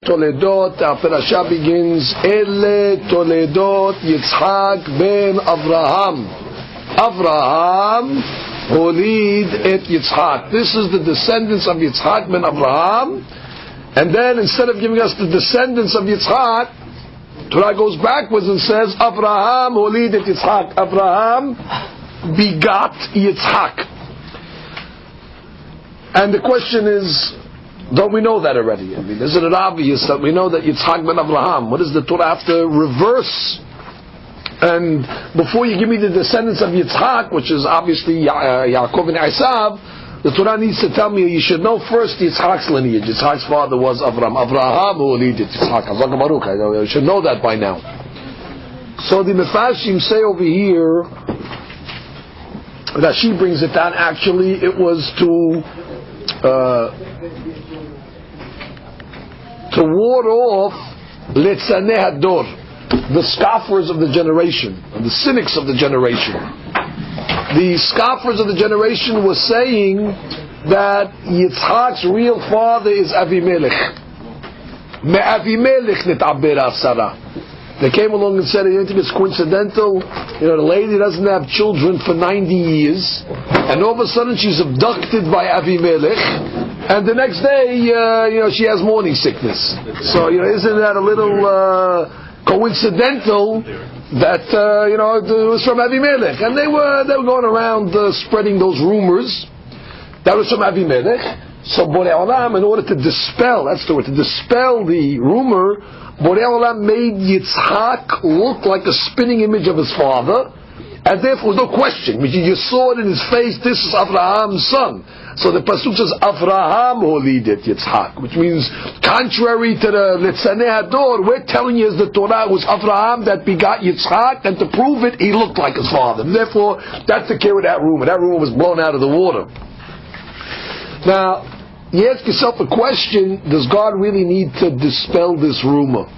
Toledot, our parasha begins, Ele Toledot Yitzhak ben Avraham. Avraham holid et Yitzhak. This is the descendants of Yitzhak ben Avraham. And then instead of giving us the descendants of Yitzhak, Torah goes backwards and says, Avraham holid et Yitzhak. Avraham begot Yitzhak. And the question is, don't we know that already? I mean, isn't it obvious that we know that Yitzhak ben Avraham? What does the Torah have to reverse? And before you give me the descendants of Yitzhak, which is obviously Yaakov and Esav, the Torah needs to tell me you should know first Yitzhak's lineage. Yitzhak's father was Avraham. Avraham who needed Yitzhak. You should know that by now. So the Mefashim say over here that she brings it down. Actually, it was to ward off Litzanei Hador, the scoffers of the generation, the cynics of the generation. The scoffers of the generation were saying that Yitzhak's real father is Avimelech. Me'Avimelech nit'aber Sarah. They came along and said, you think it's coincidental? You know, the lady doesn't have children for 90 years, and all of a sudden she's abducted by Avimelech, and the next day, she has morning sickness. So, isn't that a little coincidental that it was from Avimelech? And they were going around spreading those rumors that was from Avimelech. So Borei Olam, in order to dispel, to dispel the rumor, Borei Olam made Yitzhak look like a spinning image of his father, and therefore no question. You saw it in his face, this is Avraham's son. So the pasuk says, Avraham holidit Yitzhak, which means, contrary to the Litzanei Hador, we're telling you as the Torah, it was Avraham that begot Yitzhak, and to prove it, he looked like his father. And therefore, that took care of that rumor. That rumor was blown out of the water. Now, you ask yourself a question, does God really need to dispel this rumor?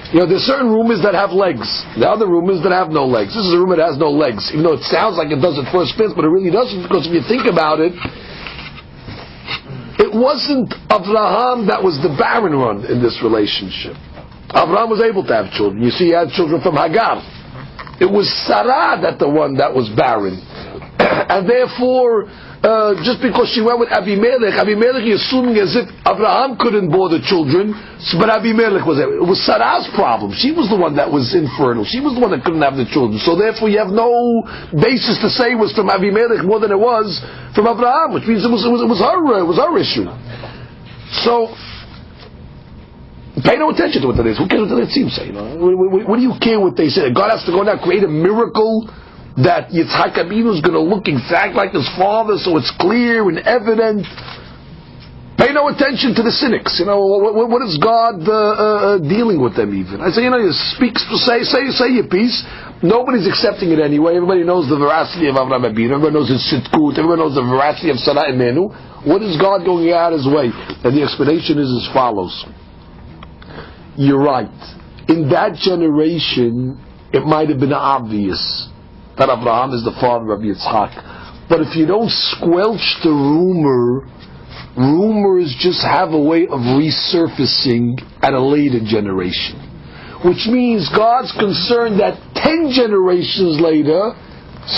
There's certain rumors that have legs. There are other rumors that have no legs. This is a rumor that has no legs, even though it sounds like it does at first glance, but it really doesn't, because if you think about it, it wasn't Avraham that was the barren one in this relationship. Avraham was able to have children. You see, he had children from Hagar. It was Sarah that the one that was barren. And therefore, just because she went with Abimelech is assuming as if Avraham couldn't bore the children, but Abimelech was able. It was Sarah's problem. She was the one that was infertile. She was the one that couldn't have the children. So therefore you have no basis to say it was from Abimelech more than it was from Avraham, which means it was her issue. So pay no attention to what that is. Who cares what the Tzim say? What do you care what they say? God has to go now create a miracle that Yitzhak Abinu is going to look exactly like his father, so it's clear and evident. Pay no attention to the cynics. What is God dealing with them even? I say, you speak, say your piece. Nobody's accepting it anyway. Everybody knows the veracity of Avraham Abinu. Everybody knows his sitkut. Everybody knows the veracity of Sarah Imenu. What is God going out his way? And the explanation is as follows. You're right. In that generation, it might have been obvious that Abraham is the father of Yitzhak. But if you don't squelch the rumors just have a way of resurfacing at a later generation. Which means God's concerned that 10 generations later,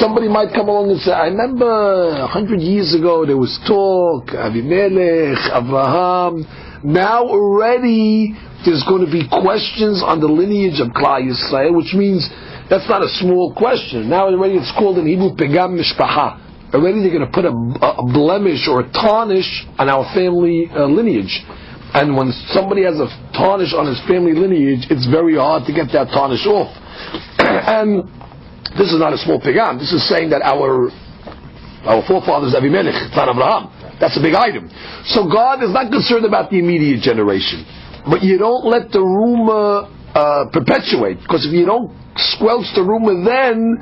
somebody might come along and say, I remember 100 years ago there was talk, Avimelech, Abraham. Now already there's going to be questions on the lineage of Klal Yisrael, which means that's not a small question. Now already it's called in Hebrew Pegam Mishpacha. Already they're going to put a blemish or a tarnish on our family lineage. And when somebody has a tarnish on his family lineage, it's very hard to get that tarnish off. And this is not a small Pegam. This is saying that our forefathers Avimelech, not Abraham. That's a big item. So God is not concerned about the immediate generation. But you don't let the rumor perpetuate, because if you don't squelch the rumor, then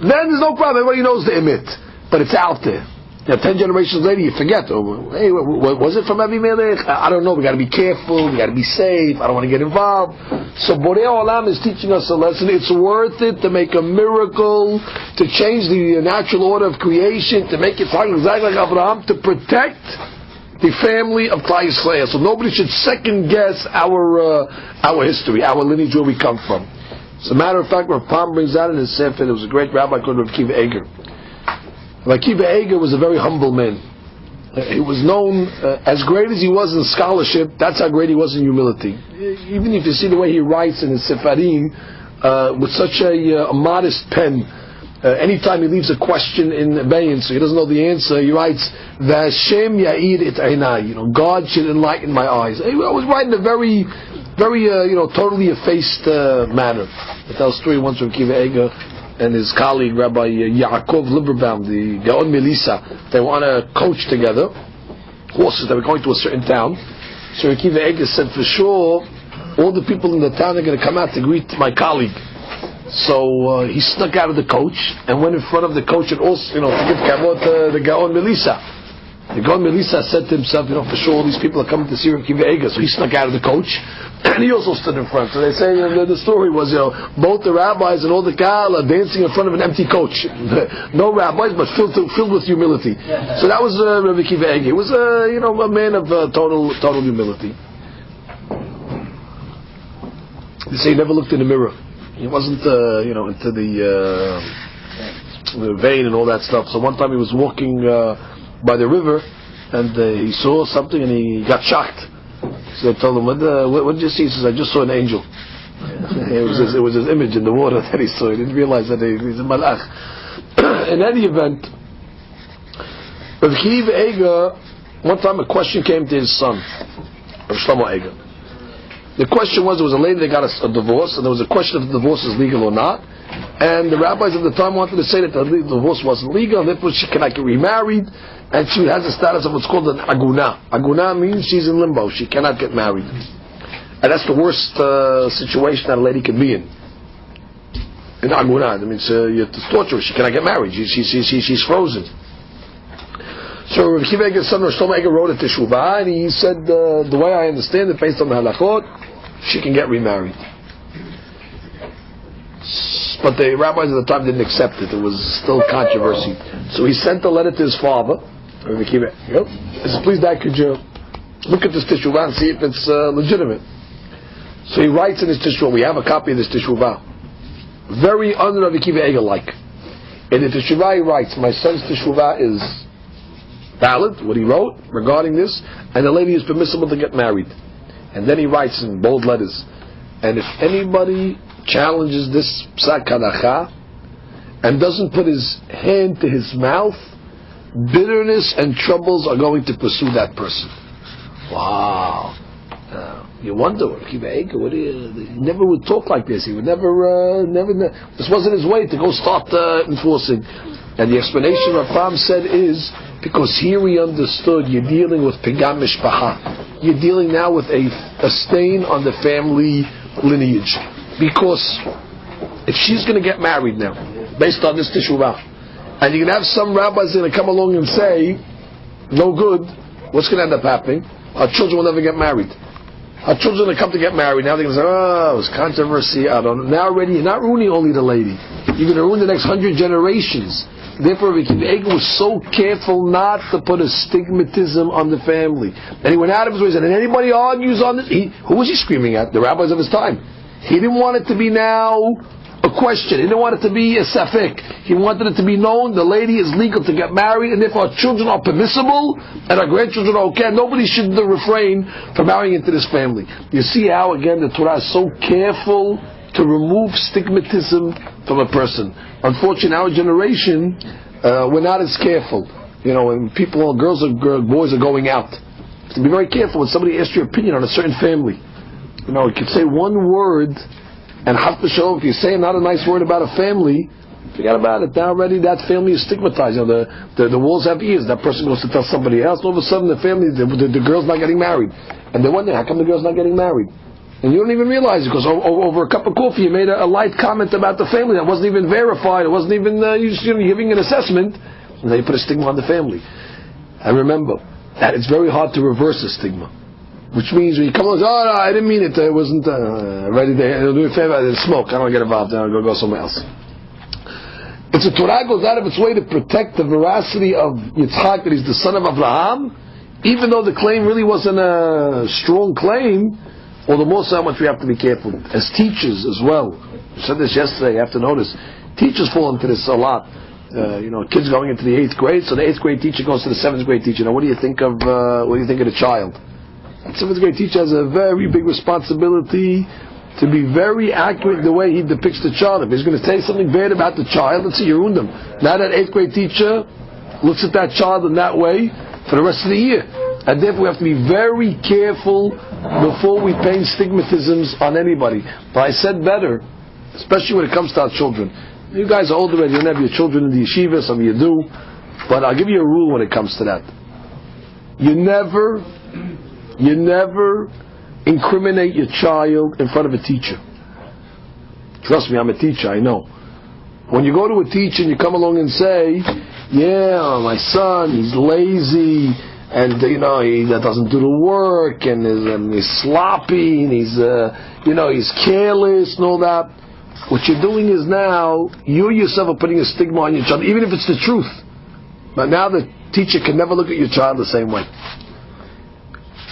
there's no problem. Everybody knows the emit, but it's out there. 10 generations later, you forget. Hey, was it from Avimelech? I don't know. We got to be careful. We got to be safe. I don't want to get involved. So Borei Olam is teaching us a lesson. It's worth it to make a miracle, to change the natural order of creation, to make it exactly like Abraham, to protect the family of Klal Yisrael. So nobody should second guess our history, our lineage, where we come from. As a matter of fact, Rav Palm brings out in his Sefer, there was a great rabbi called Rav Kiva Eger. Rav Kiva Eger was a very humble man. He was known, as great as he was in scholarship, that's how great he was in humility. Even if you see the way he writes in his Sefarim, with such a modest pen, anytime he leaves a question in abeyance, so he doesn't know the answer, he writes, Vashem Ya'ir et Einai, God should enlighten my eyes. He was writing a very, totally effaced manner. I tell a story once from Kiva Eger and his colleague, Rabbi Yaakov Lieberbaum, the Gaon Melissa. They were on a coach together, horses that were going to a certain town. So Kiva Eger said, for sure, all the people in the town are going to come out to greet my colleague. So he snuck out of the coach and went in front of the coach and also, to give kavod to the Gaon Melissa. The Gaon Melissa said to himself, for sure all these people are coming to see Kiva Eger. So he snuck out of the coach and he also stood in front. So they say the story was, both the rabbis and all the Kahal are dancing in front of an empty coach. No rabbis, but filled with humility. So that was Rabbi Kiva Eger. He was a man of total humility. They say he never looked in the mirror. He wasn't, into the vein and all that stuff. So one time he was walking by the river, and he saw something, and he got shocked. So they told him, "What did you see?" He says, "I just saw an angel." It was his image in the water that he saw. He didn't realize that he's a malach. In any event, Rav Kiva Eger, one time a question came to his son, Rav Shlomo Eger. The question was, there was a lady that got a divorce, and there was a question if the divorce is legal or not. And the rabbis at the time wanted to say that the divorce wasn't legal, and therefore she cannot get remarried, and she has the status of what's called an aguna. Aguna means she's in limbo, she cannot get married. And that's the worst situation that a lady can be in. In aguna, that means it's torture, she cannot get married, she's frozen. So Rav Kiva Eger's son, Rav Shlomo Eger, wrote a teshuvah, and he said, the way I understand it, based on the halachot, she can get remarried. But the rabbis at the time didn't accept it. It was still controversy. So he sent a letter to his father, Rav Kiva Eger. He said, please, Dad, could you look at this teshuvah and see if it's legitimate? So he writes in his teshuvah, we have a copy of this teshuvah, very un-Rav Kiva Eger-like. In the teshuvah he writes, my son's teshuvah is valid, what he wrote regarding this, and the lady is permissible to get married. And then he writes in bold letters, and if anybody challenges this psak halacha and doesn't put his hand to his mouth, bitterness and troubles are going to pursue that person. Wow. You wonder, Kiva Eger, he never would talk like this. He would never, this wasn't his way to go start enforcing. And the explanation Rav Pam said is, because here he understood you're dealing with pigam mishpacha. You're dealing now with a stain on the family lineage. Because if she's going to get married now, based on this teshuvah, and you're going to have some rabbis going to come along and say, no good, what's going to end up happening? Our children will never get married. Our children are going to come to get married. Now they're going to say, it was controversy. I don't know. Now already, you're not ruining only the lady. You're going to ruin the next 100 generations. Therefore, Rabbi Kiva Eger was so careful not to put a stigmatism on the family. And he went out of his way and said, and anybody argues on this, who was he screaming at? The rabbis of his time. He didn't want it to be now a question. He didn't want it to be a safek. He wanted it to be known the lady is legal to get married, and if our children are permissible, and our grandchildren are okay, nobody should refrain from marrying into this family. You see how, again, the Torah is so careful to remove stigmatism from a person. Unfortunately, our generation, we're not as careful. When people, girls or boys are going out, to be very careful when somebody asks your opinion on a certain family. You could say one word, and half the show, if you say not a nice word about a family, forget about it. Now already that family is stigmatized. The walls have ears. That person goes to tell somebody else. All of a sudden, the family, the girl's not getting married, and they wonder how come the girl's not getting married. And you don't even realize it, because over a cup of coffee you made a light comment about the family that wasn't even verified, it wasn't even you just giving an assessment, and then you put a stigma on the family. And remember that it's very hard to reverse a stigma, which means when you come along, no, I didn't mean it, it wasn't ready to do a favor, I didn't smoke, I don't get involved, I'll go somewhere else. It's a Torah goes out of its way to protect the veracity of Yitzchak, that he's the son of Abraham, even though the claim really wasn't a strong claim, all the more so much we have to be careful. As teachers as well, I said this yesterday, you have to notice, teachers fall into this a lot. Kids going into the 8th grade, so the 8th grade teacher goes to the 7th grade teacher. Now, what do you think of the child? The 7th grade teacher has a very big responsibility to be very accurate in the way he depicts the child. If he's going to say something bad about the child, let's see, you ruined him. Now that 8th grade teacher looks at that child in that way for the rest of the year. And therefore we have to be very careful before we paint stigmatisms on anybody. But I said better, especially when it comes to our children. You guys are older and you don't have your children in the yeshiva, some of you do. But I'll give you a rule when it comes to that. You never incriminate your child in front of a teacher. Trust me, I'm a teacher, I know. When you go to a teacher and you come along and say, yeah, my son, he's lazy, and he doesn't do the work, and he's sloppy, and he's careless and all that. What you're doing is now, you yourself are putting a stigma on your child, even if it's the truth. But now the teacher can never look at your child the same way.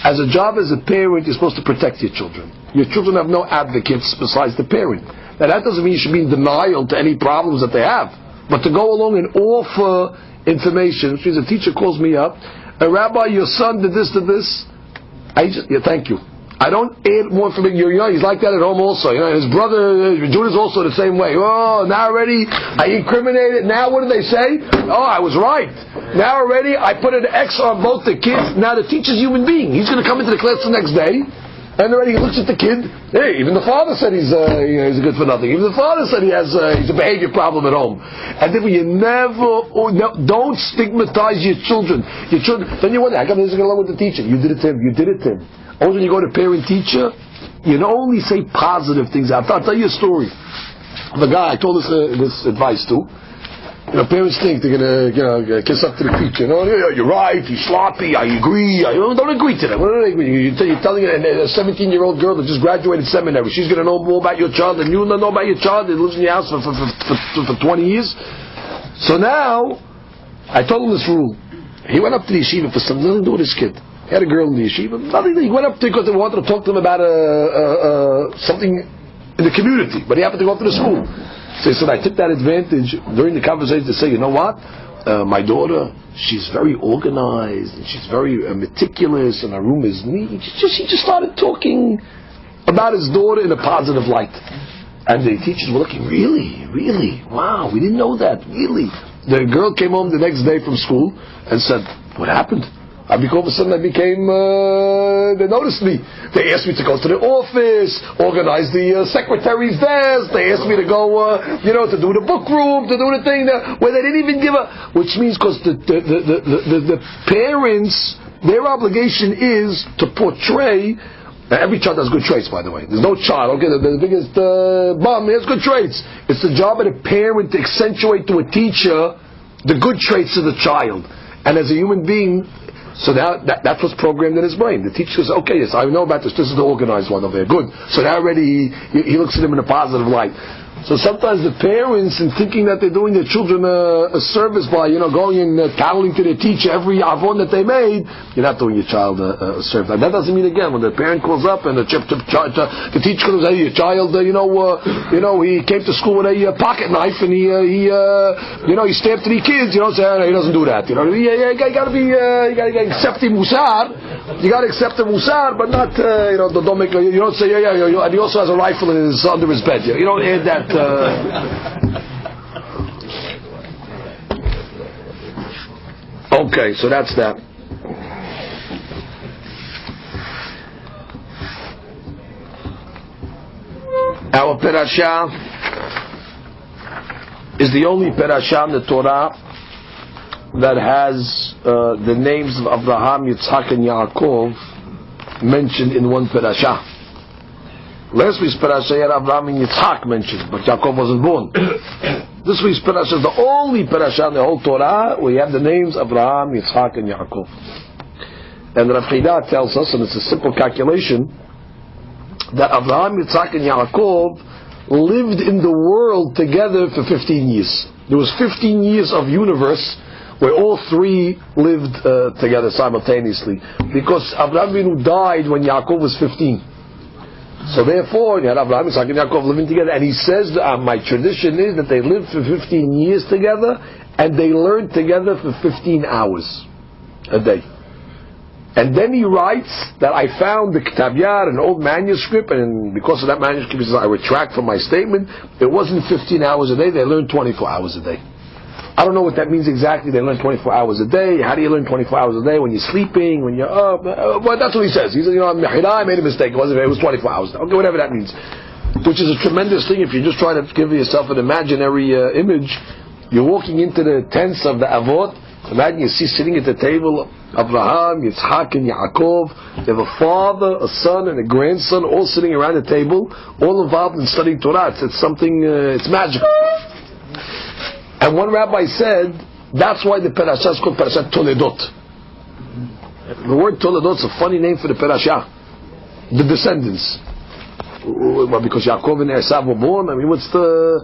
As a job as a parent, you're supposed to protect your children. Your children have no advocates besides the parent. Now that doesn't mean you should be in denial to any problems that they have. But to go along and offer information, which means a teacher calls me up, Rabbi, your son did this, thank you. I don't add more information. He's like that at home also. His brother Judah's also the same way. Oh, now already I incriminated. Now what do they say? Oh, I was right. Now already I put an X on both the kids. Now the teacher's a human being. He's going to come into the class the next day, and already he looks at the kid. Hey, even the father said he's a good for nothing. Even the father said he's a behavior problem at home. And then don't stigmatize your children. Then you wonder, how come he doesn't get along with the teacher? You did it to him. Always when you go to parent-teacher, you only say positive things. I'll tell you a story of a guy I told this advice to. Parents think they're gonna kiss up to the teacher. You're right, he's sloppy, I agree. Don't agree to that. What do they agree? You're telling a 17-year-old girl that just graduated seminary, she's gonna know more about your child than you know about your child that lives in your house for 20 years. So now, I told him this rule. He went up to the yeshiva for something to do with his kid. He had a girl in the yeshiva. Nothing. He went up there because they wanted to talk to him about something in the community. But he happened to go up to the school. So he said, I took that advantage during the conversation to say, you know what? My daughter, she's very organized, and she's very meticulous, and her room is neat. He just started talking about his daughter in a positive light. And the teachers were looking, really? Wow, we didn't know that, really. The girl came home the next day from school and said, what happened? All of a sudden they noticed me. They asked me to go to the office, organize the secretary's desk. They asked me to go, to do the book room, to do the thing where they didn't even give which means because the parents, their obligation is to portray. Every child has good traits, by the way. There's no child, okay, the biggest bum, he has good traits. It's the job of the parent to accentuate to a teacher the good traits of the child. And as a human being, so now that's what's programmed in his brain. The teacher says, okay, yes, I know about this. This is the organized one over there. Good. So now already he looks at him in a positive light. So sometimes the parents, in thinking that they're doing their children a service by, going and tattling to their teacher every avon that they made, you're not doing your child a service. And that doesn't mean, again, when the parent calls up and the teacher comes, hey, your child, he came to school with a pocket knife and he stabbed 3 kids. Say, no, he doesn't do that. You gotta accept the musar. You gotta accept the musar, but not, don't make. You don't say, and he also has a rifle under his bed. You don't add that. Okay, so that's that. Our parasha is the only parasha in the Torah that has the names of Abraham, Yitzhak, and Yaakov mentioned in one parasha. Last week's parasha had Abraham and Yitzhak mentioned, but Yaakov wasn't born. This week's parasha is the only parasha in the whole Torah where you have the names Abraham, Yitzhak, and Yaakov. And Rabbi tells us, and it's a simple calculation, that Abraham, Yitzhak, and Yaakov lived in the world together for 15 years. There was 15 years of universe where all three lived together simultaneously. Because Abraham Avinu died when Yaakov was 15. So therefore, you had Abraham, Isaac, and Yaakov living together. And he says, my tradition is that they lived for 15 years together, and they learned together for 15 hours a day. And then he writes that I found the Kitab Yad, an old manuscript, and because of that manuscript, he says, I retract from my statement. It wasn't 15 hours a day, they learned 24 hours a day. I don't know what that means exactly, they learn 24 hours a day. How do you learn 24 hours a day? When you're sleeping, when you're up? Well, that's what he says. He says, I made a mistake, it was 24 hours. Okay, whatever that means. Which is a tremendous thing if you're just trying to give yourself an imaginary image. You're walking into the tents of the Avot. Imagine you see sitting at the table Abraham, Yitzhak, and Yaakov. They have a father, a son, and a grandson all sitting around the table, all involved in studying Torah. It's something, it's magical. And one rabbi said, that's why the parasha is called Parashat Toledot. The word Toledot is a funny name for the parasha. The descendants. Well, because Yaakov and Esav were born, I mean, what's the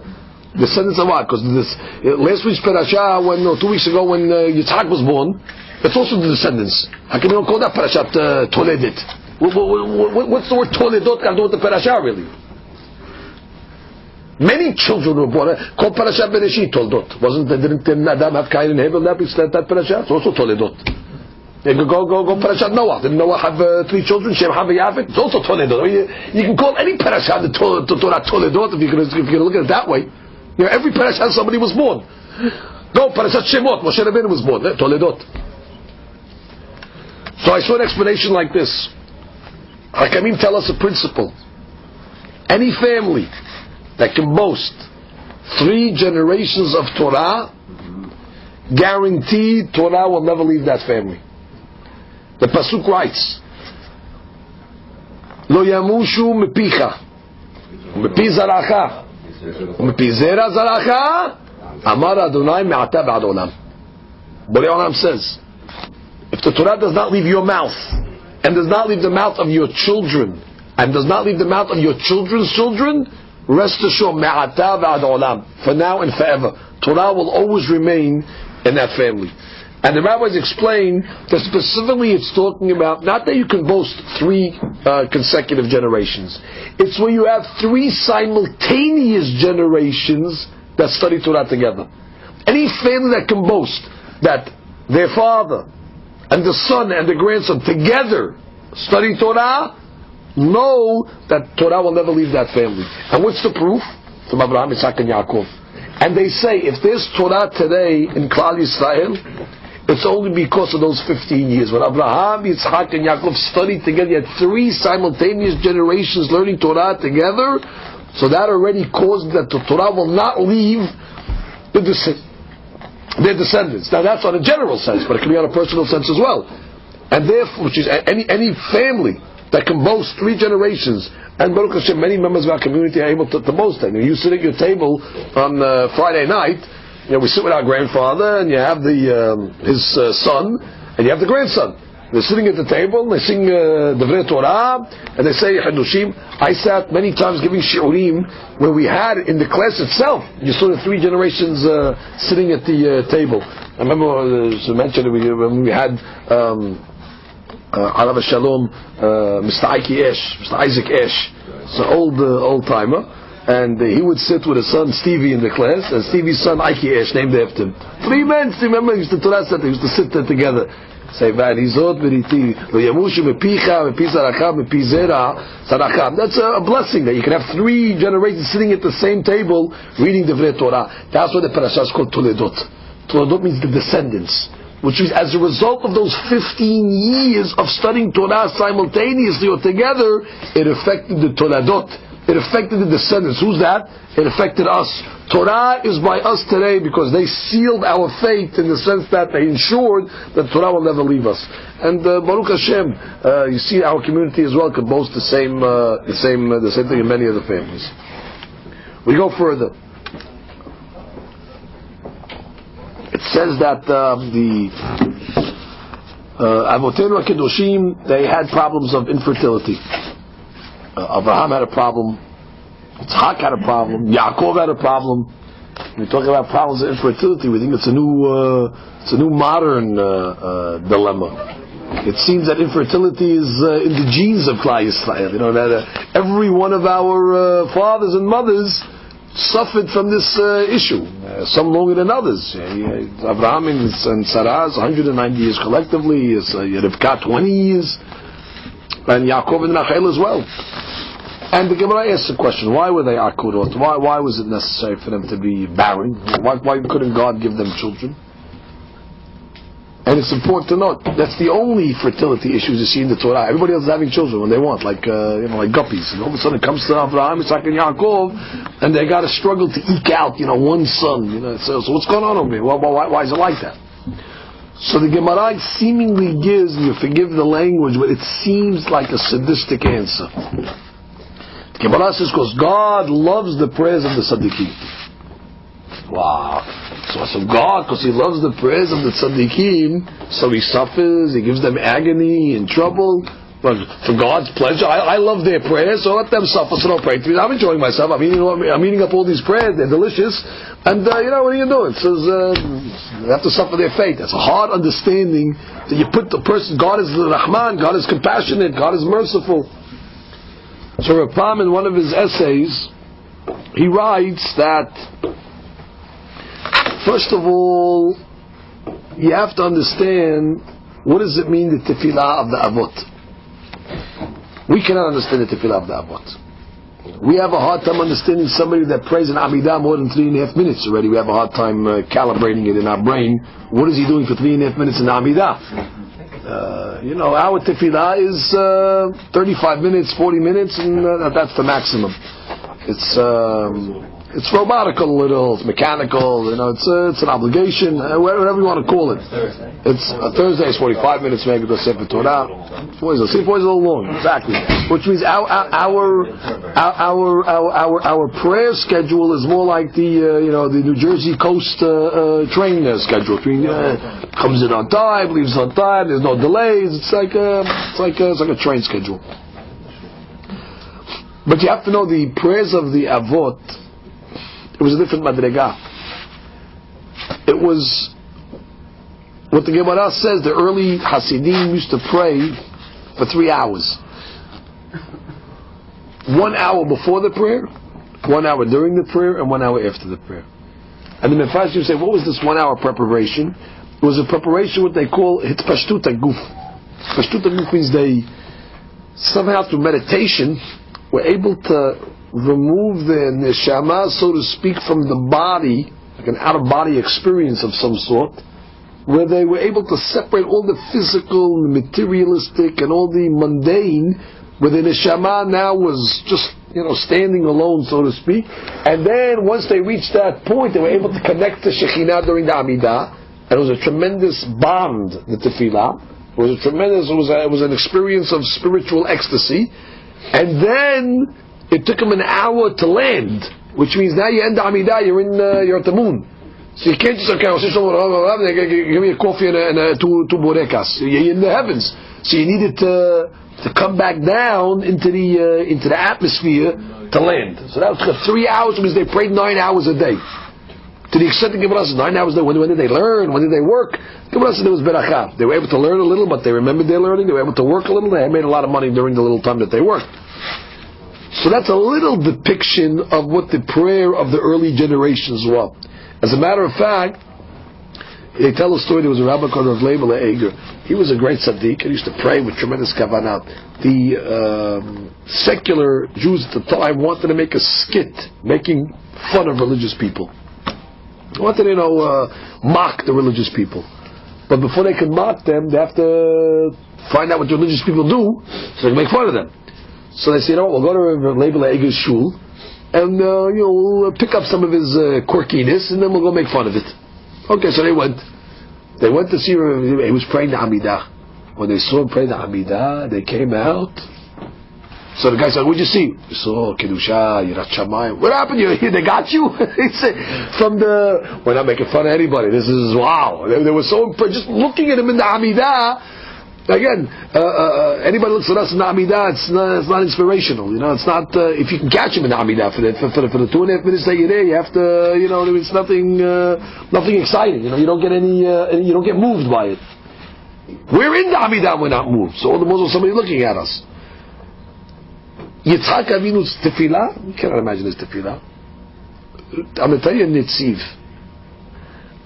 descendants of what? Because last week's parasha, 2 weeks ago, when Yitzhak was born, it's also the descendants. How can you not call that parashat Toledot? What's the word Toledot got to do with the parasha, really? Many children were born. Called Parashat Bereshit, Toledot. Didn't Adam have Cain and Abel? That parasha? It's also Toledot. Go Parashat Noah. Didn't Noah have 3 children? Shem, Ham, and Yafet? It's also Toledot. You can call any parasha the Torah Toledot if you're going to look at it that way. Every parasha somebody was born. Go Parashat Shemot. Moshe Rabbeinu was born. Toledot. So I saw an explanation like this. Hakamim tell us a principle. Any family that can boast 3 generations of Torah, guaranteed Torah will never leave that family. The Pasuk writes, Lo yamushu mepicha, mepi zaracha, mepi zera zaracha, amar Adonai me'ata ba'ad olam. Borei Olam says, if the Torah does not leave your mouth, and does not leave the mouth of your children, and does not leave the mouth of your children's children, rest assured, me'ata ba'ad olam, for now and forever, Torah will always remain in that family. And the rabbis explain that specifically it's talking about not that you can boast 3 consecutive generations. It's when you have 3 simultaneous generations that study Torah together. Any family that can boast that their father and the son and the grandson together study Torah, know that Torah will never leave that family. And what's the proof? From Abraham, Isaac, and Yaakov. And they say, if there's Torah today in Klal Yisrael, it's only because of those 15 years. When Abraham, Yitzhak, and Yaakov studied together, you had 3 simultaneous generations learning Torah together, so that already caused that the Torah will not leave their descendants. Now that's on a general sense, but it can be on a personal sense as well. And therefore, which is any family that can boast 3 generations, and Baruch Hashem, many members of our community are able to boast that. You sit at your table on Friday night, we sit with our grandfather, and you have his son, and you have the grandson. They're sitting at the table, and they sing Divrei Torah, and they say Hadushim. I sat many times giving shiurim where we had in the class itself, you saw the 3 generations sitting at the table. I remember mentioned when we had Arav Shalom, Mr. Isaac Esh, it's an old timer. And he would sit with his son Stevie in the class, and Stevie's son Ike Esh, named after him. 3 men, remember, he used to Torah Center, he used to sit there together. Say, V'arizot v'riti, v'yamushu v'picha, v'pizaracha, v'pizera, saracham. That's a blessing, that you can have 3 generations sitting at the same table, reading the Divrei Torah. That's why the parasha is called Toledot. Toledot means the descendants. Which means as a result of those 15 years of studying Torah simultaneously or together, it affected the Toledot. It affected the descendants. Who's that? It affected us. Torah is by us today because they sealed our fate in the sense that they ensured that Torah will never leave us. And Baruch Hashem, you see our community as well can boast the same thing in many other families. We go further. It says that the Avotenu HaKedoshim, they had problems of infertility. Abraham had a problem, Yitzhak had a problem, Yaakov had a problem, When we talk about problems of infertility, we think it's a new modern dilemma. It seems that infertility is in the genes of Klal Yisrael. You know that every one of our fathers and mothers suffered from this issue. Some longer than others. Abraham and Sarah 190 years collectively. Rivka 20 years, and Yaakov and Rachel as well. And the Gemara asks the question: why were they akurot? Why was it necessary for them to be barren? Why couldn't God give them children? And it's important to note that's the only fertility issues you see in the Torah. Everybody else is having children when they want, like guppies. And all of a sudden it comes to Abraham, Isaac, and Yaakov, and they got to struggle to eke out, one son. So what's going on over here? Why is it like that? So the Gemara seemingly gives, you forgive the language, but it seems like a sadistic answer. The Gemara says because God loves the prayers of the tzaddikim. Wow. So God, because He loves the prayers of the tzaddikim, so He suffers, He gives them agony and trouble. But for God's pleasure, I love their prayers, so let them suffer, so don't pray to me. I'm enjoying myself, I'm eating up all these prayers, they're delicious, and what are you doing? It says, they have to suffer their fate. That's a hard understanding, that you put the person, God is the Rahman, God is compassionate, God is merciful. So Rabbi, in one of his essays, he writes that first of all, you have to understand what does it mean, the tefillah of the avot. We cannot understand the tefillah of the avot. We have a hard time understanding somebody that prays in Amidah more than 3.5 minutes already. We have a hard time calibrating it in our brain. What is he doing for 3.5 minutes in Amidah? Our tefillah is 35 minutes, 40 minutes, and that's the maximum. It's robotic a little, it's mechanical, it's an obligation, whatever you want to call it. It's Thursday is 45 minutes maybe to Sefer Torah. Four is a little long, exactly. Which means our prayer schedule is more like the New Jersey Coast train schedule. Comes in on time, leaves on time, there's no delays. It's like a train schedule. But you have to know the prayers of the Avot. It was a different madrega. It was what the Gemara says. The early Hasidim used to pray for 3 hours. 1 hour before the prayer, 1 hour during the prayer, and 1 hour after the prayer. And the Mefarshim you say, what was this 1 hour preparation? It was a preparation what they call hitpashtut guf. Pashtuta guf means they somehow through meditation were able to remove the neshama, so to speak, from the body, like an out-of-body experience of some sort, where they were able to separate all the physical, materialistic, and all the mundane, where the neshama now was just, standing alone, so to speak. And then, once they reached that point, they were able to connect to Shekhinah during the Amidah, and it was a tremendous bond, the tefillah. It was an experience of spiritual ecstasy. And then, it took him an hour to land, which means now you end the Amidah, you're at the moon. So you can't just give me a coffee and two borekas. You're in the heavens. So you needed to come back down into the atmosphere to land. So that took 3 hours, because they prayed 9 hours a day. To the extent that Gemara says 9 hours a day. When did they learn? When did they work? Gemara said there was beracha. They were able to learn a little, but they remembered their learning. They were able to work a little. They made a lot of money during the little time that they worked. So that's a little depiction of what the prayer of the early generations were. As a matter of fact, they tell a story. There was a rabbi called Rav Eger. He was a great tzaddik. He used to pray with tremendous kavanah. The secular Jews at the time wanted to make a skit making fun of religious people. They wanted to, mock the religious people. But before they could mock them, they have to find out what the religious people do, so they can make fun of them. So they say, we'll go to Rabbi Eger's shul, and we'll pick up some of his quirkiness, and then we'll go make fun of it. Okay, so they went. They went to see him. He was praying the Amidah. When they saw him praying the Amidah, they came out. So the guy said, "What'd you see?" "We saw Kedusha, Yirat Shamayim." "What happened? They got you?" He said, "We're not making fun of anybody. This is wow." They were so impressed. Just looking at him in the Amidah, Again, anybody looks at us in the Amidah, it's not inspirational. It's not. If you can catch him in the Amidah for the 2.5 minutes that you're there, you have to. It's nothing exciting. You don't get any. You don't get moved by it. We're in the Amidah, we're not moved. So all the more so somebody looking at us. Yitzhak Avinu's tefillah, you cannot imagine his tefillah. I'm going to tell you Nitziv.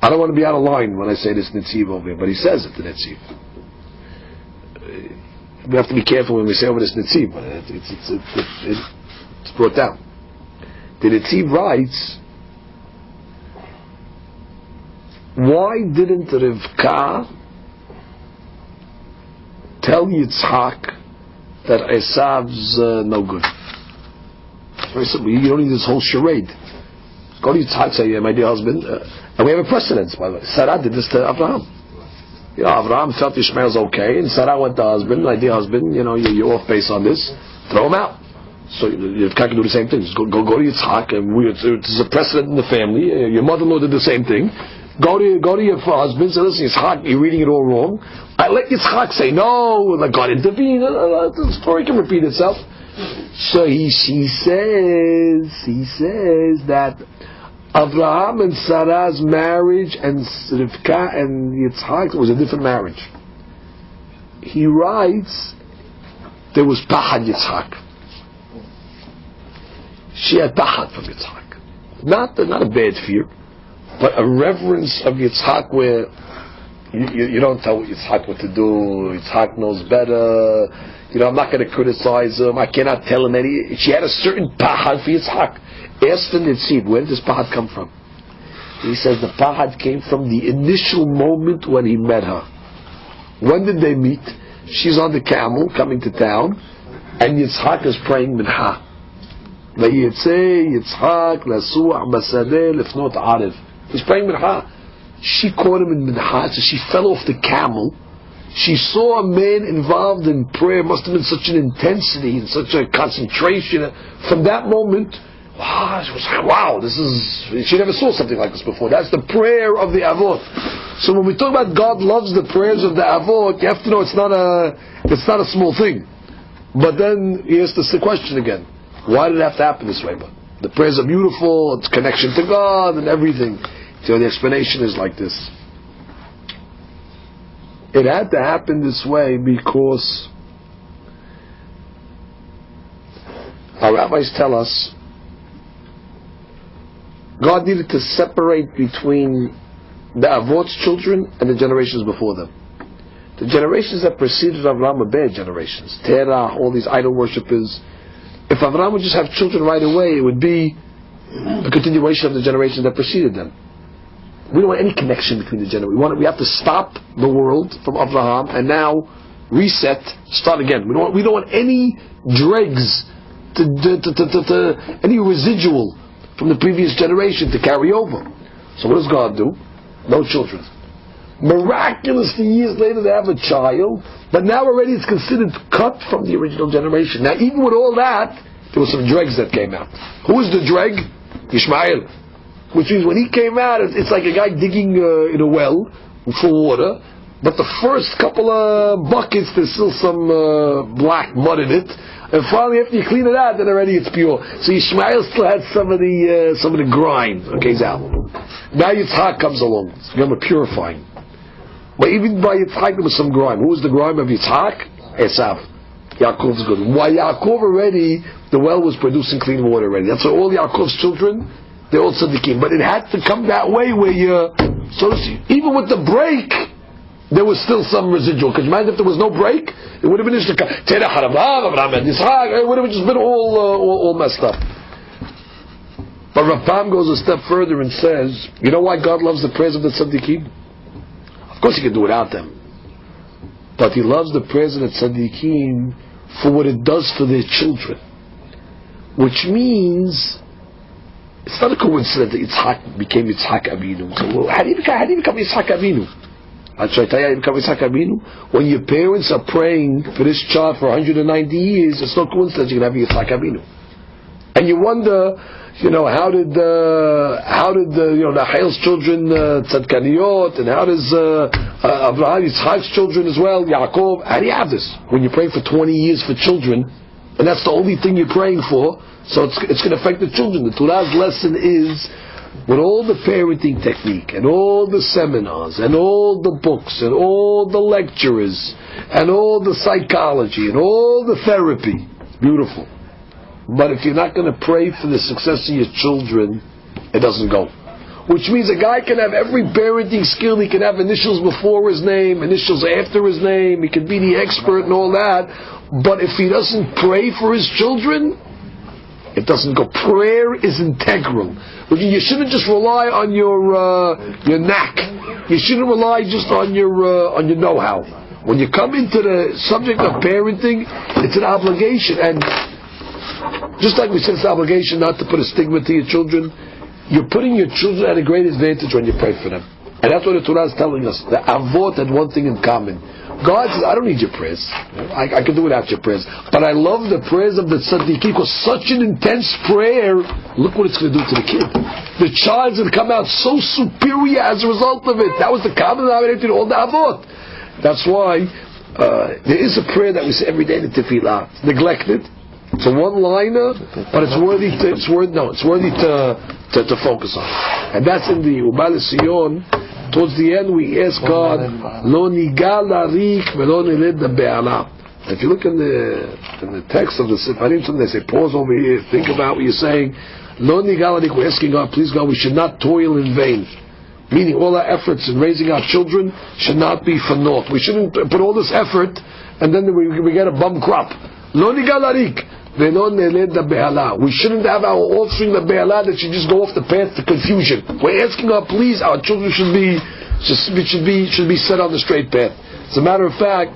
I don't want to be out of line when I say this Nitziv over here, but he says it, the Nitziv. We have to be careful when we say over this Nitziv, but it's brought down. The Nitziv writes, why didn't Rivka tell Yitzhak that Esav's no good? It's very simple. You don't need this whole charade. Go to Yitzhak, say, my dear husband, and we have a precedence, by the way. Sarah did this to Abraham. Abraham felt Ishmael's okay, and Sarah went to husband, my dear husband, you're off base on this, throw him out. So Yitzhak can do the same thing. Just go to Yitzhak, and it's a precedent in the family. Your mother-in-law did the same thing. Go to your husband, say, listen, Yitzhak, you're reading it all wrong. I let Yitzhak say, no, let God intervene. The story can repeat itself. So he says that Abraham and Sarah's marriage and Rivka and Yitzhak was a different marriage. He writes, there was Pahad Yitzhak. She had Pahad from Yitzhak. Not a bad fear, but a reverence of Yitzhak where you don't tell Yitzhak what to do. Yitzhak knows better. I'm not going to criticize him. I cannot tell him any. She had a certain Pahad for Yitzhak. Asked the Nitziv, where did this Pahad come from? He says the Pahad came from the initial moment when he met her. When did they meet? She's on the camel coming to town, and Yitzhak is praying Minha. Vayetze Yitzhak lasu'ah masadeh lifnot arev. He's praying Minha. She caught him in Minha, so she fell off the camel. She saw a man involved in prayer. Must have been such an intensity and such a concentration. From that moment, she was like, wow, she never saw something like this before. That's the prayer of the Avot. So when we talk about God loves the prayers of the Avot, you have to know it's not a small thing. But then he asks us the question again. Why did it have to happen this way? But the prayers are beautiful, it's connection to God and everything. So the explanation is like this. It had to happen this way because our rabbis tell us God needed to separate between the Avot's children and the generations before them. The generations that preceded Avraham are bad generations. Terah, all these idol worshippers. If Avraham would just have children right away, it would be a continuation of the generations that preceded them. We don't want any connection between the generations. We have to stop the world from Avraham and now reset, start again. We don't want any dregs, any residual from the previous generation to carry over. So what does God do? No children. Miraculously, years later they have a child, but now already it's considered cut from the original generation. Now even with all that, there were some dregs that came out. Who is the dreg? Ishmael. Which means when he came out, it's like a guy digging in a well for water, but the first couple of buckets there's still some black mud in it. And finally, after you clean it out, then already it's pure. So Ishmael still had some of the grime. Okay, he's out. Now Yitzhak comes along. So remember, purifying. But even by Yitzhak, there was some grime. Who was the grime of Yitzhak? Esav. Yaakov's good. Why Yaakov already, the well was producing clean water already. That's why all Yaakov's children, they're all tzaddikim. But it had to come that way where so to see, even with the break, there was still some residual. Because imagine if there was no break, it would have been it would have just been all messed up. But Rabbi goes a step further and says, you know why God loves the prayers of the tzaddikim? Of course he can do without them. But he loves the prayers of the tzaddikim for what it does for their children. Which means, it's not a coincidence that Yitzhak became Yitzhak Avinu. So how do you become Yitzhak Avinu? I'll try to tell you how you become Yitzhak Avinu. When your parents are praying for this child for 190 years, it's no coincidence you're going to have Yitzhak Avinu. And you wonder, how did the Hail's children tzadkaniyot, and how does Abraham, Yitzchak's children as well, Yaakov. How do you have this? When you're praying for 20 years for children, and that's the only thing you're praying for, so it's going to affect the children. The Torah's lesson is, with all the parenting technique, and all the seminars, and all the books, and all the lecturers, and all the psychology, and all the therapy, beautiful. But if you're not going to pray for the success of your children, it doesn't go. Which means a guy can have every parenting skill. He can have initials before his name, initials after his name. He can be the expert and all that. But if he doesn't pray for his children, it doesn't go. Prayer is integral. You shouldn't just rely on your knack. You shouldn't rely just on your know-how. When you come into the subject of parenting, it's an obligation. And just like we said, it's an obligation not to put a stigma to your children. You're putting your children at a great advantage when you pray for them. And that's what the Torah is telling us. The Avot had one thing in common. God says, I don't need your prayers. I can do without your prayers. But I love the prayers of the Tzaddikim, because such an intense prayer, look what it's going to do to the kid. The child's going to come out so superior as a result of it. That was the common denominator in all the Avot. That's why there is a prayer that we say every day in the Tefillah. It's neglected. It's a one-liner, but it's worthy to focus on. And that's in the Ubal Sion. Towards the end, we ask God, Lo nigal arik velo niled be'ala. If you look in the text of the Sefarim, they say, pause over here, think about what you're saying. Lo nigal arik, we're asking God, please God, we should not toil in vain. Meaning all our efforts in raising our children should not be for naught. We shouldn't put all this effort and then we get a bum crop. Lo nigal arik. We shouldn't have our offspring the be'ala that should just go off the path to confusion. We're asking God, please, our children should be set on the straight path. As a matter of fact,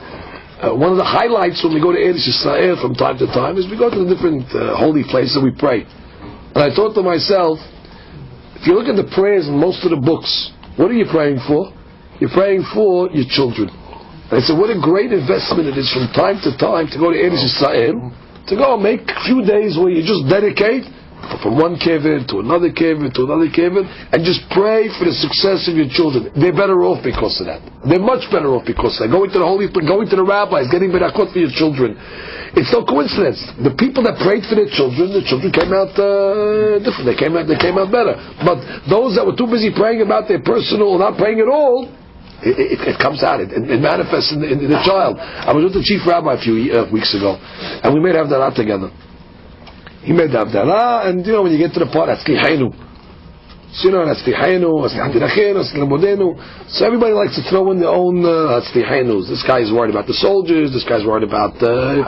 one of the highlights when we go to Eretz Yisrael from time to time is we go to the different holy places and we pray. And I thought to myself, if you look at the prayers in most of the books, what are you praying for? You're praying for your children. And I said, what a great investment it is from time to time to go to Eretz Yisrael, to go and make a few days where you just dedicate from one kever to another kever to another kever and just pray for the success of your children. They're better off because of that. They're much better off because of that. Going to the rabbis, getting berakot for your children. It's no coincidence. The people that prayed for their children, the children came out different. They came out better. But those that were too busy praying about their personal, not praying at all, it comes out. It manifests in the child. I was with the chief rabbi a few weeks ago, and we made Havdalah together. He made Havdalah, and when you get to the part, Hatzlihainu. So Hatzlihainu, Hatzlihainu. So everybody likes to throw in their own Hatzlihainus. This guy is worried about the soldiers. This guy's worried about the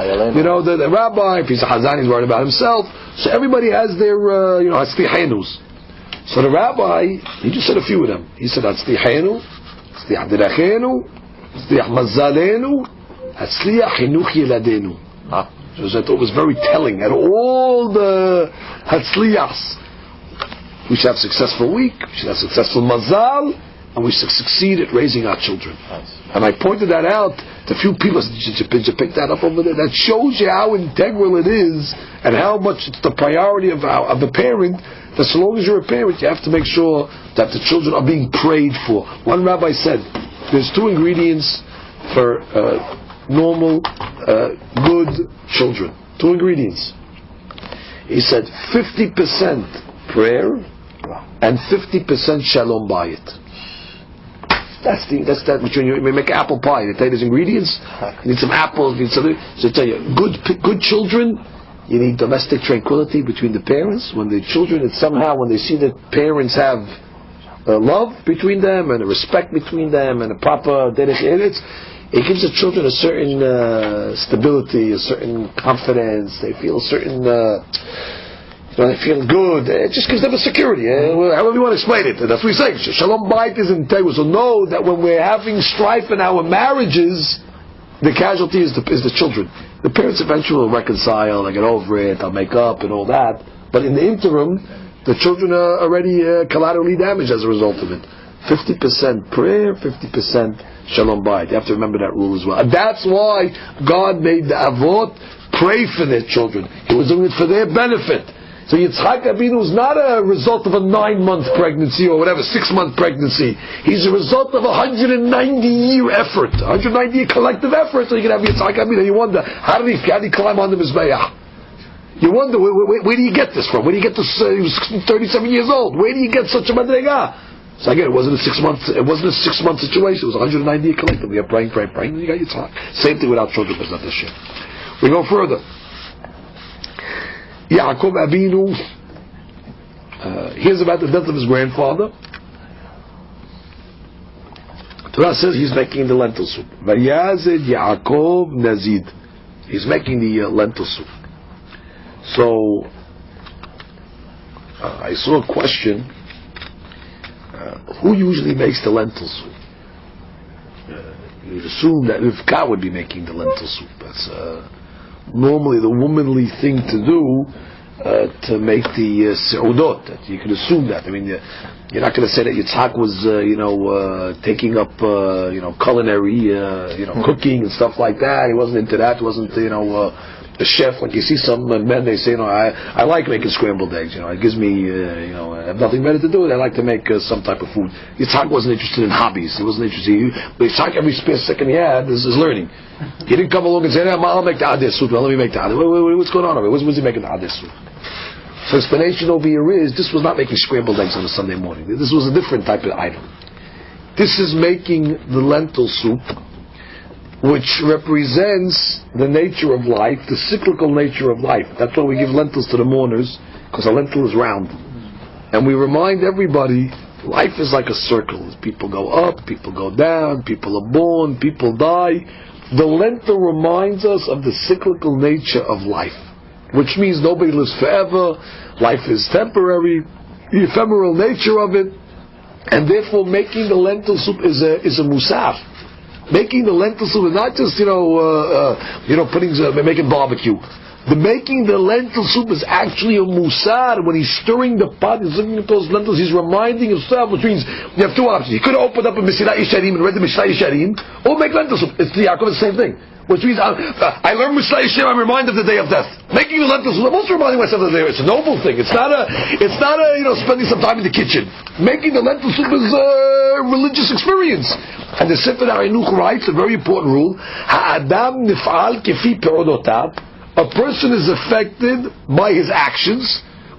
rabbi. If he's a Hazan, he's worried about himself. So everybody has their Hatzlihainus. So the rabbi, he just said a few of them. He said Hatzlihainu, Hatzliach derachenu, Hatzliach mazalenu, Hatzliach chinuch yeladenu. So I thought it was very telling. And all the Hatzliachs, we should have a successful week, we should have successful mazal, and we should succeed at raising our children. And I pointed that out to a few people. Did you pick that up over there? That shows you how integral it is, and how much it's the priority of the parent. That so long as you're a parent, you have to make sure that the children are being prayed for. One rabbi said, there's two ingredients for normal, good children. Two ingredients. He said 50% prayer and 50% shalom bayit. That's that. When you make apple pie, they tell you there's ingredients. You need some apples. You need something. So they tell you, good children. You need domestic tranquility between the parents. When the children, it's somehow when they see that parents have love between them and a respect between them and a proper dedication, it gives the children a certain stability, a certain confidence. They feel a certain, they feel good. It just gives them a security. However you want to explain it. That's what we say. Shalom bayit is integral. So know that when we're having strife in our marriages, the casualty is the children. The parents eventually will reconcile, they'll get over it, they'll make up and all that. But in the interim, the children are already collaterally damaged as a result of it. 50% prayer, 50% shalom bayit. You have to remember that rule as well. And that's why God made the avot pray for their children. He was doing it for their benefit. So Yitzchak Avinu is not a result of a 9-month pregnancy or whatever, 6-month pregnancy. He's a result of a 190-year effort, 190-year collective effort. So you can have Yitzchak Avinu. You wonder, how did he climb on the Mizbeach? You wonder, where do you get this from? Where do you get this? He was 37 years old. Where do you get such a madrega? So again, it wasn't a 6-month. It wasn't a 6-month situation. It was a 190-year collective. We are praying. And you got Yitzchak. Same thing without children, but not this year. We go further. Yaakov Avinu hears about the death of his grandfather. Torah says he's making the lentil soup. Vayazed Yaakov Nazid. He's making the lentil soup. So I saw a question: who usually makes the lentil soup? You'd assume that Rivka would be making the lentil soup. That's normally the womanly thing to do, to make the seudot. You can assume that. I mean, you're not going to say that Yitzhak was, taking up, culinary, cooking and stuff like that. He wasn't into that. He wasn't, a chef. Like you see some men, they say, I like making scrambled eggs. It gives me, I have nothing better to do. I like to make some type of food. Yitzhak wasn't interested in hobbies. He wasn't interested. But Yitzhak, every spare second he had is learning. He didn't come along and say, I'll make the adis soup. Well, let me make the adis. What's going on over here? What's he making the adis soup? So explanation over here is, this was not making scrambled eggs on a Sunday morning. This was a different type of item. This is making the lentil soup, which represents the nature of life, the cyclical nature of life. That's why we give lentils to the mourners, because a lentil is round. And we remind everybody, life is like a circle. People go up, people go down, people are born, people die. The lentil reminds us of the cyclical nature of life, which means nobody lives forever, life is temporary, the ephemeral nature of it, and therefore making the lentil soup is a musaf. Making the lentil soup is not just making barbecue. The making the lentil soup is actually a musar. When he's stirring the pot, he's looking at those lentils, he's reminding himself, which means you have two options. He could have opened up a Mesilat Yesharim and read the Mesilat Yesharim, or make lentil soup. It's the Yaakov, the same thing. Which means I learned Mesilat Yesharim, I'm reminded of the day of death. Making the lentil soup, I'm also reminding myself of the day. It's a noble thing. It's not a spending some time in the kitchen. Making the lentil soup is a religious experience. And the Sefer HaChinuch writes a very important rule: Ha'adam nif'al kefi pe'odotav. A person is affected by his actions,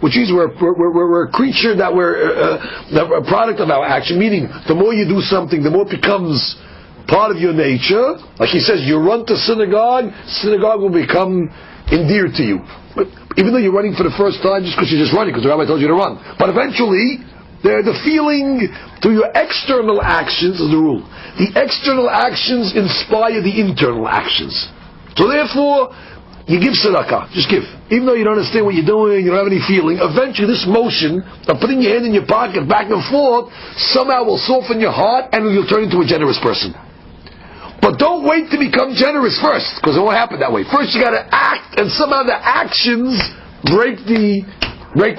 which means we're a creature that we're a product of our action. Meaning, the more you do something, the more it becomes part of your nature. Like he says, you run to synagogue will become endeared to you. But even though you're running for the first time, just because you're just running, because the rabbi told you to run. But eventually, the feeling to your external actions is the rule. The external actions inspire the internal actions. So therefore, you give tzedakah, just give. Even though you don't understand what you're doing, you don't have any feeling, eventually this motion of putting your hand in your pocket back and forth somehow will soften your heart and you'll turn into a generous person. But don't wait to become generous first, because it won't happen that way. First you got to act, and somehow the actions break the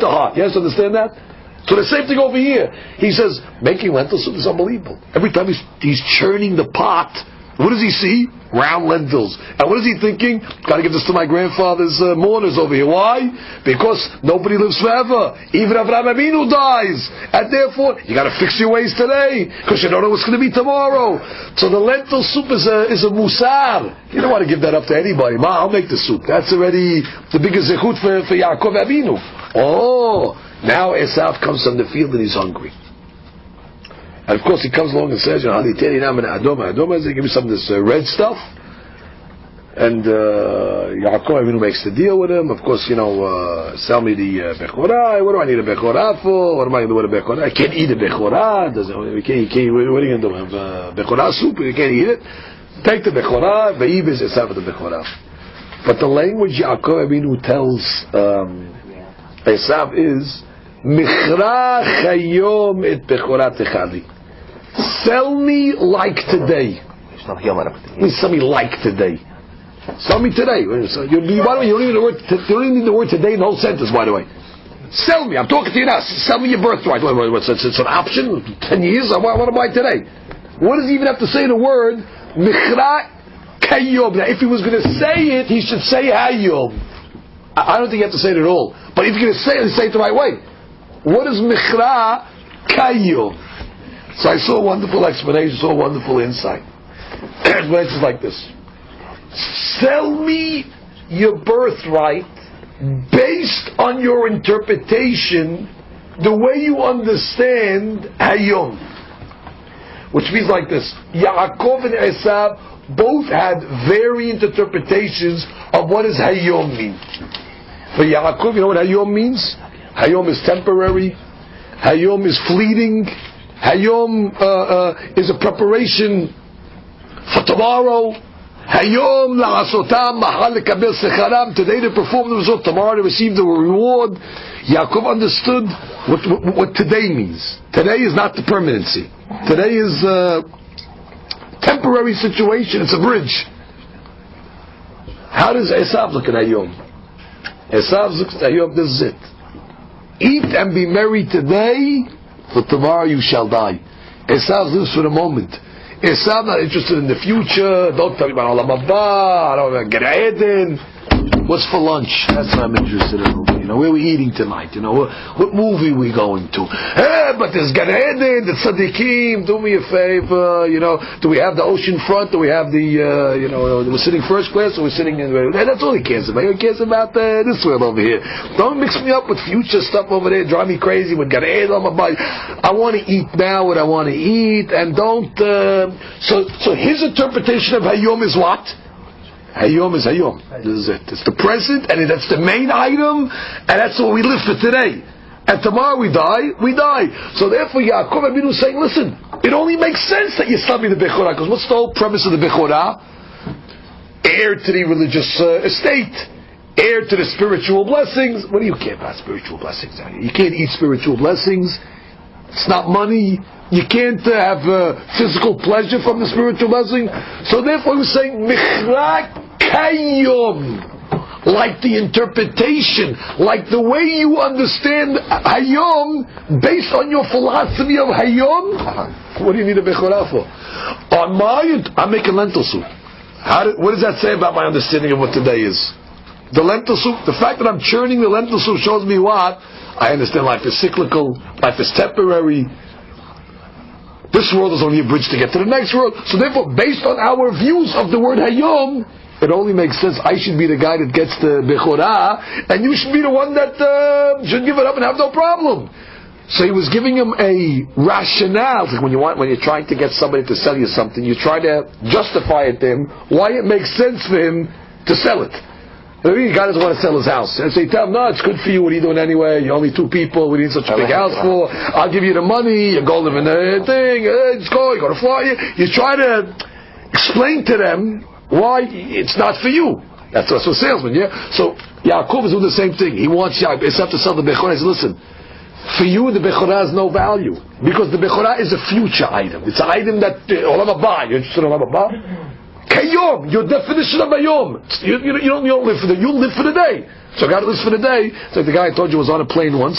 heart. You guys understand that? So the same thing over here. He says, making lentil soup is unbelievable. Every time he's churning the pot, what does he see? Round lentils. And what is he thinking? Got to give this to my grandfather's mourners over here. Why? Because nobody lives forever. Even Avraham Avinu dies. And therefore, you got to fix your ways today, because you don't know what's going to be tomorrow. So the lentil soup is a musar. You don't want to give that up to anybody. Ma, I'll make the soup. That's already the biggest zechut for Yaakov Avinu. Oh, now Esav comes from the field and he's hungry. And of course he comes along and says, Adoma is give me some of this red stuff. And Yaakov Avinu makes the deal with him. Of course, sell me the bechorah. What do I need a bechorah for? What am I going to do with a bechorah? I can't eat a bechorah. What are you going to do? Have bechorah soup? You can't eat it. Take the bechorah. Ve'ibis Esav the bechorah. But the language Yaakov Avinu tells Esav is, Michra chayom et bechorat echadi. Sell me like today. Sell me like today. Sell me today. By the way, you don't need the word today in the whole sentence, by the way. Sell me. I'm talking to you now. Sell me your birthright. It's an option? 10 years? I want to buy today. What does he even have to say the word? Michra kayom. Now, if he was going to say it, he should say hayom. I don't think you have to say it at all. But if you're going to say it the right way. What is Michra Kayom? So I saw a wonderful explanation, saw a wonderful insight. It's like this. Sell me your birthright based on your interpretation, the way you understand Hayom. Which means like this. Yaakov and Esav both had variant interpretations of what does Hayom mean. For Yaakov, you know what Hayom means? Hayom is temporary. Hayom is fleeting. Hayom is a preparation for tomorrow. Hayom la'asotam mahal lekabel secharam. Today they perform the result. Tomorrow they receive the reward. Yaakov understood what today means. Today is not the permanency. Today is a temporary situation. It's a bridge. How does Esav look at Hayom? Esav looks at Hayom. This is it. Eat and be merry today, for tomorrow you shall die. Esav lives for the moment. Esav not interested in the future. Don't tell me about Olam Haba. I don't want to get Eden. What's for lunch? That's what I'm interested in. You know, where are we eating tonight? You know, what movie are we going to? But there's Gan Eden, the Tzaddikim. Do me a favor. You know, do we have the ocean front? Do we have the? We're sitting first class, or we're sitting in? That's all he cares about. He cares about this world over here. Don't mix me up with future stuff over there. Drive me crazy with Gan Eden on my body. I want to eat now what I want to eat, and don't. So his interpretation of Hayom is what? Hayom is Hayom. This is it. It's the present, and that's the main item, and that's what we live for today. And tomorrow we die. So therefore, Yaakov Avinu is saying, listen, it only makes sense that you sell me the Bechorah, because what's the whole premise of the Bechorah? Heir to the religious estate, heir to the spiritual blessings. What do you care about spiritual blessings? You can't eat spiritual blessings. It's not money. You can't have physical pleasure from the spiritual blessing. So therefore, he was saying, Michra Kayom, like the interpretation, like the way you understand Hayom, based on your philosophy of Hayom. What do you need a Bechorah for? On I'm making lentil soup. What does that say about my understanding of what today is? The lentil soup, the fact that I'm churning the lentil soup shows me what? I understand life is cyclical, life is temporary. This world is only a bridge to get to the next world. So therefore, based on our views of the word Hayom, it only makes sense I should be the guy that gets the Bechorah, and you should be the one that should give it up and have no problem. So he was giving him a rationale. Like when you're trying to get somebody to sell you something, you try to justify it to him why it makes sense for him to sell it. The guy doesn't want to sell his house. And so you tell him, no, it's good for you. What are you doing anyway? You're only two people. We need such a big house for. I'll give you the money. You go live in the thing. Just go. You go to Florida. You try to explain to them why it's not for you. That's what salesman, yeah? So Yaakov is doing the same thing. He wants Yaakov to sell the Bechorah. He says, listen, for you the Bechorah has no value. Because the Bechorah is a future item. It's an item that, Olam Haba. You're interested in Olam Haba? Kayom, your definition of Hayom. You don't live for the, you live for the day. So God lives for the day. It's like the guy I told you was on a plane once,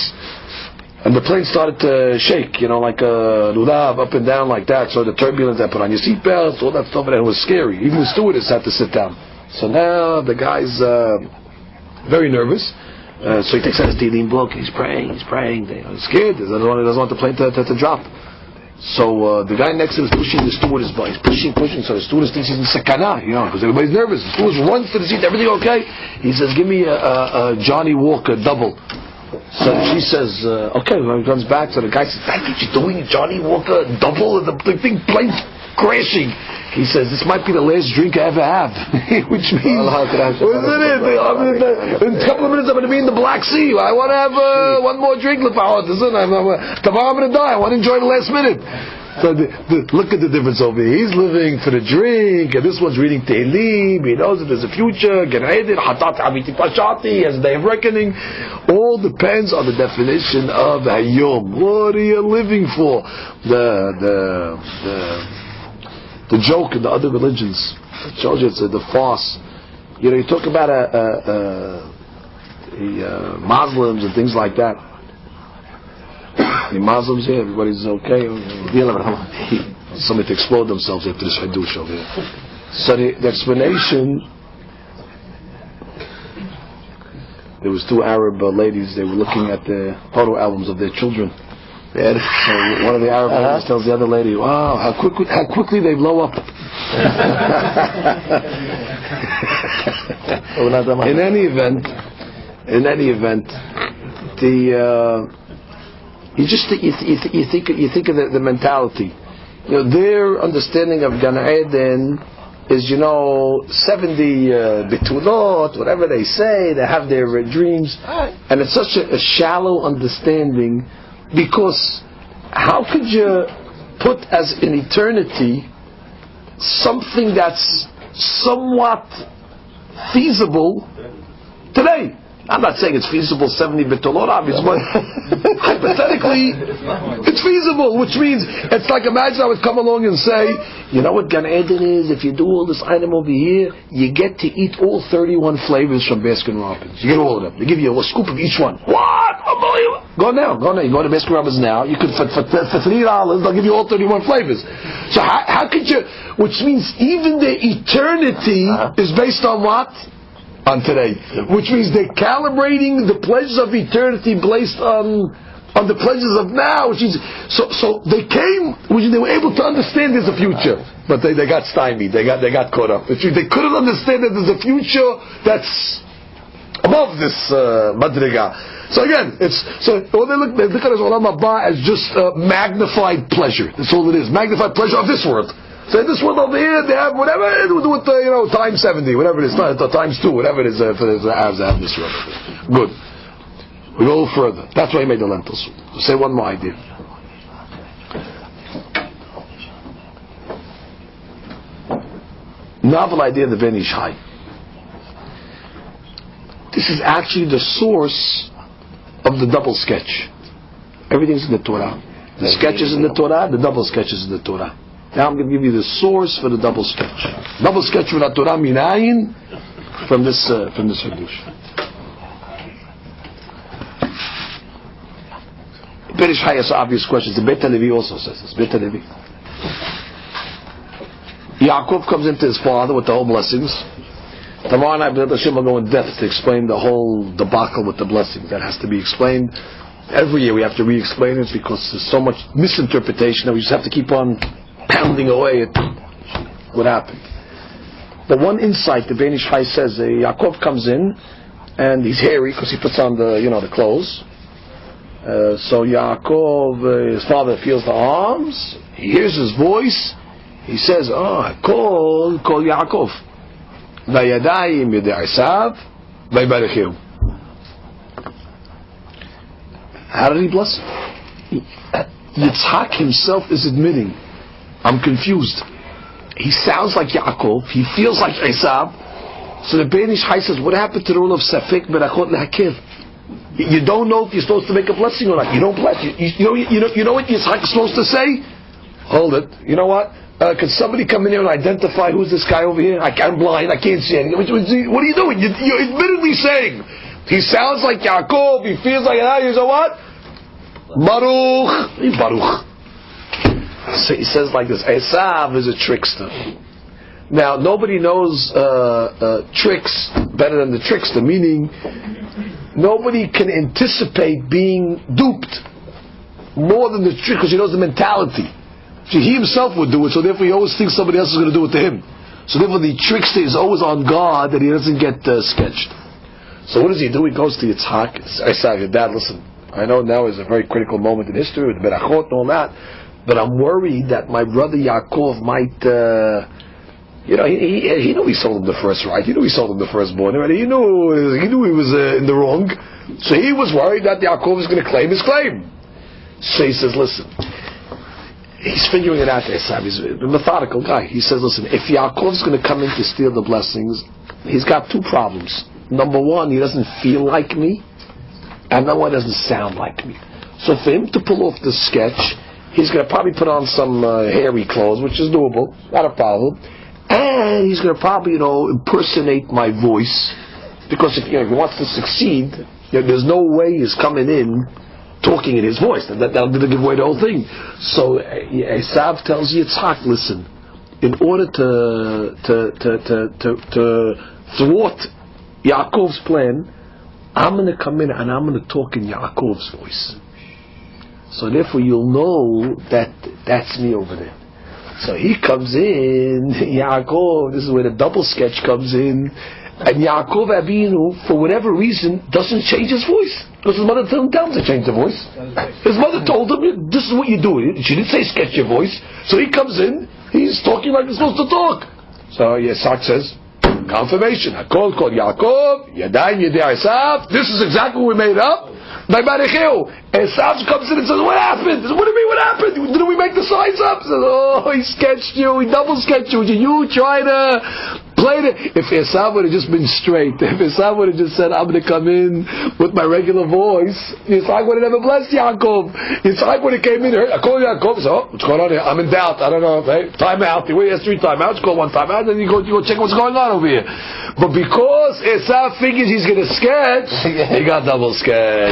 and the plane started to shake, like a lulav, up and down like that. So the turbulence, I put on your seatbelts, all that stuff, and it was scary. Even the stewardess had to sit down. So now the guy's very nervous. So he takes out his Tehillim book. He's praying. He's scared. He doesn't want the plane to drop. So the guy next to him is pushing the stewardess by. He's pushing. So the stewardess thinks he's in sakana, because everybody's nervous. The stewardess runs to the seat. Everything okay? He says, "Give me a Johnny Walker double." So she says, "Okay." When he comes back, so the guy says, "Thank you. You're doing a Johnny Walker double." And the thing plane's crashing. He says, "This might be the last drink I ever have," which means, wasn't it? In a couple of minutes, I'm going to be in the Black Sea. I want to have one more drink. Tomorrow I'm going to die. I want to enjoy the last minute. So look at the difference over here. He's living for the drink, and this one's reading Tehillim. He knows that there's a future. Gan Eden, Hatat Habiti Pashati, has a day of reckoning. All depends on the definition of Hayom. What are you living for? The joke in the other religions, it shows you it's the farce. You talk about Muslims and things like that. The Muslims here, everybody's okay. Somebody to explode themselves after this hadush over here. So the explanation there was two Arab ladies. They were looking at the photo albums of their children. So one of the Arab ladies tells the other lady, "Wow, how quickly they blow up." In any event, you think of the mentality. Their understanding of Gan Eden is 70 Toledot, whatever they say. They have their dreams, and it's such a shallow understanding. Because how could you put as an eternity something that's somewhat feasible today? I'm not saying it's feasible 70 bitolot, obviously, but hypothetically, it's feasible, which means it's like, imagine I would come along and say, you know what Gan Eden is? If you do all this item over here, you get to eat all 31 flavors from Baskin Robbins. You get all of them. They give you a scoop of each one. What? Unbelievable! Go now. You go to Baskin Robbins now. You could for $3, they'll give you all 31 flavors. So how could you? Which means even the eternity is based on what? On today, which means they're calibrating the pleasures of eternity based on the pleasures of now. Which is so they were able to understand there's a future, but they got stymied. They got caught up. They couldn't understand that there's a future that's above this madriga. So again, they look at this olam haba as just magnified pleasure. That's all it is, magnified pleasure of this world. So in this world over here, they have whatever, with times 70, whatever it is, times 2, whatever it is for the Arabs have this world. Good. We go a little further. That's why he made the lentils. So say one more idea. Novel idea of the Ben Ish Hai. This is actually the source of the double sketch. Everything's in the Torah. The sketch is in the Torah, the double sketch is in the Torah. Now I'm going to give you the source for the double sketch. Double sketch for the Torah minayin from this Hiddush. Ben Ish Hai has obvious questions. The Beit HaLevi also says this. Beit HaLevi. Yaakov comes into his father with the whole blessings. Tomorrow night, B'ezrat Hashem will go in depth to explain the whole debacle with the blessings. That has to be explained. Every year we have to re-explain it because there's so much misinterpretation that we just have to keep on pounding away at what happened. The one insight the Ben Ish Hai says, Yaakov comes in and he's hairy because he puts on the clothes. So Yaakov, his father feels the arms, he hears his voice, he says, call Yaakov. Vayadayim yedei Esav, vaybarechu. How did he bless him? Yitzhak himself is admitting, I'm confused. He sounds like Yaakov. He feels like Esav. So the Ben Ish Hai says, what happened to the rule of Safek Berachot Lehakev? You don't know if you're supposed to make a blessing or not. You don't bless. You know what Yitzhak is supposed to say? Hold it. You know what? Can somebody come in here and identify who's this guy over here? I'm blind. I can't see anything. What are you doing? You're admittedly saying he sounds like Yaakov. He feels like you know what? Baruch. So he says like this, Esav is a trickster. Now, nobody knows tricks better than the trickster, meaning nobody can anticipate being duped more than the trick, because he knows the mentality. See, he himself would do it, so therefore he always thinks somebody else is going to do it to him. So therefore the trickster is always on guard that he doesn't get sketched. So what does he do? He goes to Yitzhak. Esav, your dad, listen, I know now is a very critical moment in history with Berachot and all that, but I'm worried that my brother Yaakov might, he knew he sold him the first right. He knew he sold him the firstborn. He knew he was in the wrong. So he was worried that Yaakov is going to claim his claim. So he says, listen, he's figuring it out, Esav. He's a methodical guy. He says, listen, if Yaakov's going to come in to steal the blessings, he's got two problems. Number one, he doesn't feel like me, and number one, doesn't sound like me. So for him to pull off the sketch, he's going to probably put on some hairy clothes, which is doable, not a problem. And he's going to probably, impersonate my voice, because if he wants to succeed, there's no way he's coming in talking in his voice. That'll give away the whole thing. So Esav tells Yitzhak, listen, in order to thwart Yaakov's plan, I'm going to come in and I'm going to talk in Yaakov's voice. So therefore you'll know that that's me over there. So he comes in, Yaakov, this is where the double sketch comes in, and Yaakov Avinu, for whatever reason, doesn't change his voice. Because his mother didn't tell him to change the voice. His mother told him, this is what you do. She didn't say sketch your voice. So he comes in, he's talking like he's supposed to talk. So Yitzhak says, confirmation. Hakol called Yaakov, Yadayim Yedei Esav. This is exactly what we made up. Esav comes in and says, what happened? Says, what do you mean, what happened? Didn't we make the signs up? He says, oh, he sketched you, he double sketched you. You try to play it. If Esav would have just been straight, if Esav would have just said, I'm going to come in with my regular voice, Yitzhak would have never blessed Yaakov. Yitzhak would have came in, I call Yaakov, so, what's going on here? I'm in doubt, I don't know, hey, time out. He has 3 timeouts, call 1 timeout, then you go check what's going on over here. But because Esav figures he's going to sketch, he got double sketch.